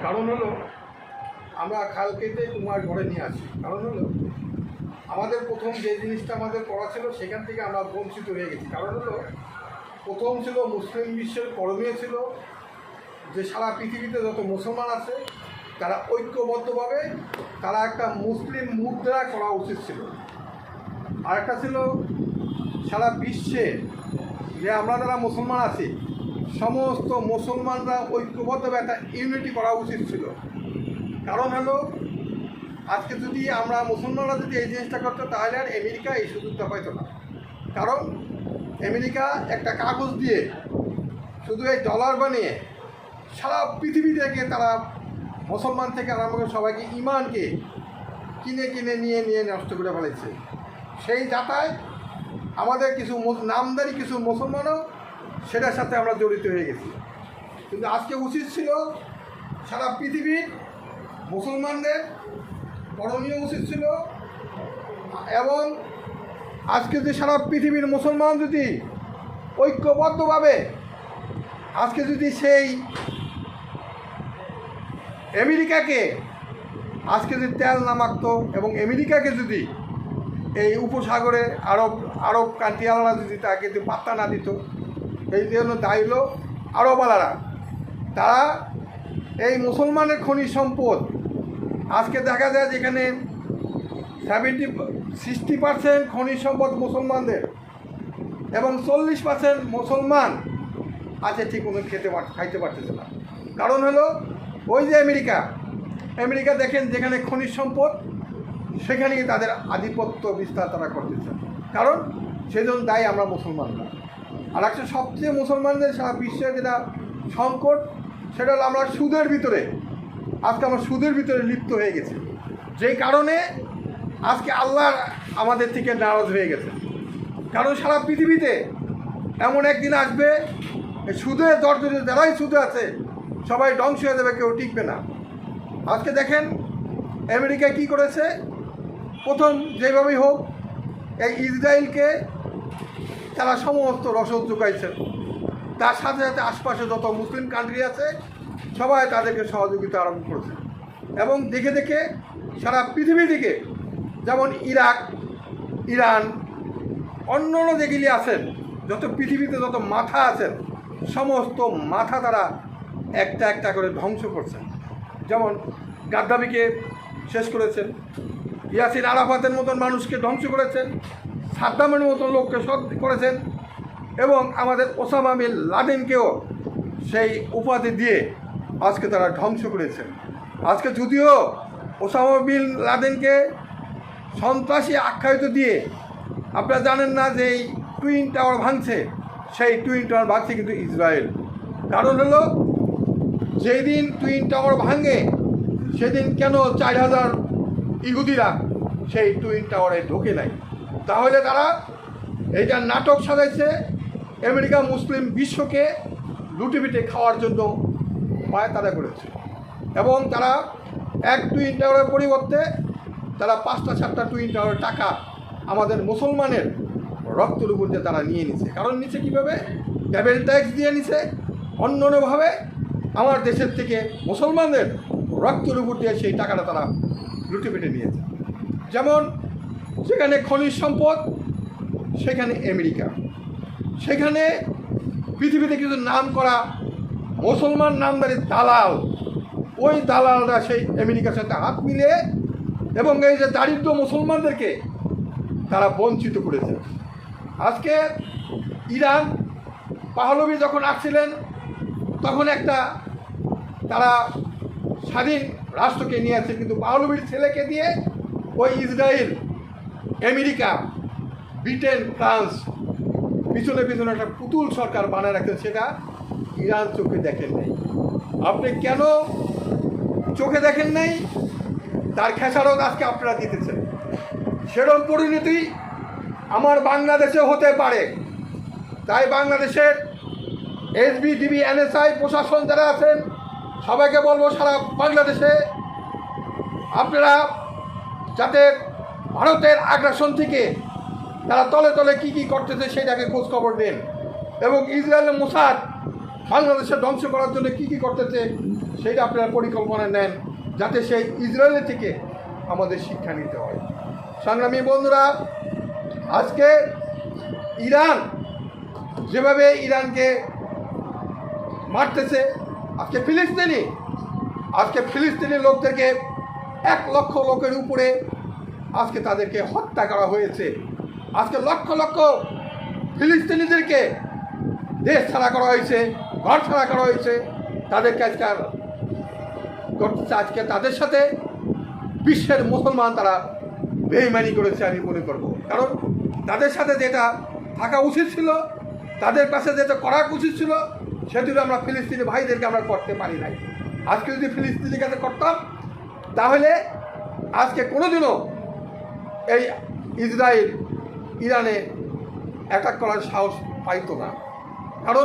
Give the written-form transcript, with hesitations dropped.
কারণ হলো আমরা খালকেতে কুমার ঘরে নিয়ে আসি। কারণ হলো আমাদের প্রথম যে জিনিসটা আমাদের পড়া ছিল সেখান থেকে আমরা বঞ্চিত হয়ে গেছি। কারণ হলো প্রথম ছিল মুসলিম বিশ্বের করণীয় ছিল যে সারা পৃথিবীতে যত মুসলমান আছে তারা ঐক্যবদ্ধভাবে তারা একটা মুসলিম মুদ্রা করা উচিত ছিল। আর একটা ছিল সারা বিশ্বে যে আমরা যারা মুসলমান আছি সমস্ত মুসলমানরা ঐক্যবদ্ধভাবে একটা ইউনিটি করা উচিত ছিল। কারণ হলো আজকে যদি আমরা মুসলমানরা যদি এই জিনিসটা করতো তাহলে আর আমেরিকা এই সুযোগটা পাইতো না। কারণ আমেরিকা একটা কাগজ দিয়ে শুধু এই ডলার বানিয়ে সারা পৃথিবী থেকে তারা মুসলমান থেকে আরম্ভ করে সবাইকে ইমানকে কিনে কিনে নিয়ে নিয়ে নষ্ট করে ফেলেছে। সেই যাতায় আমাদের কিছু নামদারি কিছু মুসলমানও সেটার সাথে আমরা জড়িত হয়ে গেছি। কিন্তু আজকে উচিত ছিল সারা পৃথিবীর মুসলমানদের করণীয় উচিত ছিল, এবং আজকে যে সারা পৃথিবীর মুসলমান যদি ঐক্যবদ্ধভাবে আজকে যদি সেই আমেরিকাকে আজকে যদি তেল না মাখত এবং আমেরিকাকে যদি এই উপসাগরে আরব কান্ট্রিওয়ালারা যদি তাকে যদি পাত্তা না দিত, এই জন্য দায়ী হলো আরবওয়ালারা। তারা এই মুসলমানের খনিজ সম্পদ আজকে দেখা যায় যেখানে 60% খনিজ সম্পদ মুসলমানদের এবং 40% মুসলমান আছে ঠিক মতো খাইতে পারতেছে না। কারণ হলো ওই যে আমেরিকা দেখেন যেখানে খনিজ সম্পদ সেখানেই তাদের আধিপত্য বিস্তার তারা করতেছে। কারণ সেজন্য দায়ী আমরা মুসলমানরা। আর একটা সবচেয়ে মুসলমানদের সারা বিশ্বে যেটা সংকট সেটা হলো আমরা সুদের ভিতরে লিপ্ত হয়ে গেছি, যেই কারণে আজকে আল্লাহ আমাদের থেকে নারাজ হয়ে গেছে। কারণ সারা পৃথিবীতে এমন একদিন আসবে সুদের দরজরে যারাই সুদে আছে সবাই ধ্বংস হয়ে যাবে, কেউ টিকবে না। আজকে দেখেন আমেরিকা কি করেছে, প্রথম যেভাবেই হোক এই ইসরায়েলকে তারা সমস্ত রসদ যোগাইছে, তার সাথে সাথে আশপাশে যত মুসলিম কান্ট্রি আছে সবাই তাদেরকে সহযোগিতা আরম্ভ করেছে। এবং দেখে দেখে সারা পৃথিবী থেকে যেমন ইরাক, ইরান, অন্য যেগুলি আছেন যত পৃথিবীতে যত মাথা আছেন সমস্ত মাথা তারা একটা একটা করে ধ্বংস করছেন। যেমন গাদ্দাফিকে শেষ করেছেন, ইয়াসির আরাফাতের মতন মানুষকে ধ্বংস করেছেন, সাদ্দামের মতন লোককে করেছেন, এবং আমাদের ওসামা বিন লাদেনকেও সেই উপাধি দিয়ে আজকে তারা ধ্বংস করেছেন। আজকে যদিও ওসামা বিন লাদেনকে সন্ত্রাসী আখ্যায়িত দিয়ে আপনারা জানেন না যে এই টুইন টাওয়ার ভাঙছে, সেই টুইন টাওয়ার ভাঙছে কিন্তু ইসরায়েল। কারণ হলো যেই দিন টুইন টাওয়ার ভাঙে সেদিন কেন 4000 ইহুদিরা সেই টুইন টাওয়ারে ঢোকে নাই? তাহলে তারা এইটা নাটক সাজাইছে আমেরিকা মুসলিম বিশ্বকে লুটেপিটে খাওয়ার জন্য পায়তারা করেছে। এবং তারা এক টুইন টাওয়ারের পরিবর্তে তারা 5টা-7টা টুইন টাওয়ারের টাকা আমাদের মুসলমানের রক্তের উপর দিয়ে তারা নিয়ে নিছে। কারণ নিচে কীভাবে ক্যাবেল ট্যাক্স দিয়ে নিছে, অন্যভাবে আমার দেশের থেকে মুসলমানদের রক্তের উপর দিয়ে সেই টাকাটা তারা লুটেপিটে নিয়েছে। যেমন যেখানে খনিজ সম্পদ সেখানে আমেরিকা, সেখানে পৃথিবীতে কিছু নাম করা মুসলমান নামদারি দালাল, ওই দালালরা সেই আমেরিকার সাথে হাত মিলিয়ে এবং এই যে দারিদ্র মুসলমানদেরকে তারা বঞ্চিত করেছে। আজকে ইরান পাহলভি যখন আসছিলেন তখন একটা তারা স্বাধীন রাষ্ট্রকে নিয়ে আসছে, কিন্তু পাহলভির ছেলেকে দিয়ে ওই ইসরায়েল, আমেরিকা, ব্রিটেন, ফ্রান্স পিছনে পিছনে একটা পুতুল সরকার বানায় রাখছেন, সেটা ইরান চোখে দেখেন নাই। আপনি কেন চোখে দেখেন নাই তার খেসারত আজকে আপনারা দিতেছেন। সেরকম পরিণতি আমার বাংলাদেশে হতে পারে। তাই বাংলাদেশের এসবি, ডিবি, এনএসআই প্রশাসন যারা আছেন সবাইকে বলবো সারা বাংলাদেশে আপনারা যাতে ভারতের আগ্রাসন থেকে তারা তলে তলে কী কী করতেছে সেটাকে খোঁজখবর নেন, এবং ইসরায়েলের মোসাদ বাংলাদেশে ধ্বংস করার জন্য কী কী করতেছে সেটা আপনারা পরিকল্পনা নেন, যাতে সেই ইসরায়েলের থেকে আমাদের শিক্ষা নিতে হয়। সংগ্রামী বন্ধুরা, আজকে ইরান যেভাবে ইরানকে মারতেছে, আজকে ফিলিস্তিনি লোকদেরকে 1 লক্ষ লোকের উপরে আজকে তাদেরকে হত্যা করা হয়েছে। আজকে লক্ষ লক্ষ ফিলিস্তিনিদেরকে দেশ ছাড়া করা হয়েছে, ঘর ছাড়া করা হয়েছে। তাদেরকে আজকে তাদের সাথে বিশ্বের মুসলমান তারা বেইমানি করেছে আমি মনে করব। কারণ তাদের সাথে যেটা থাকা উচিত ছিল, তাদের কাছে যেটা করা উচিত ছিল, সেগুলো আমরা ফিলিস্তিনি ভাইদেরকে আমরা করতে পারি নাই। আজকে যদি ফিলিস্তিনির কাছে করতাম, তাহলে আজকে কোনোদিনও এই ইসরায়েল ইরানে অ্যাটাক করার সাহস পাইতো না।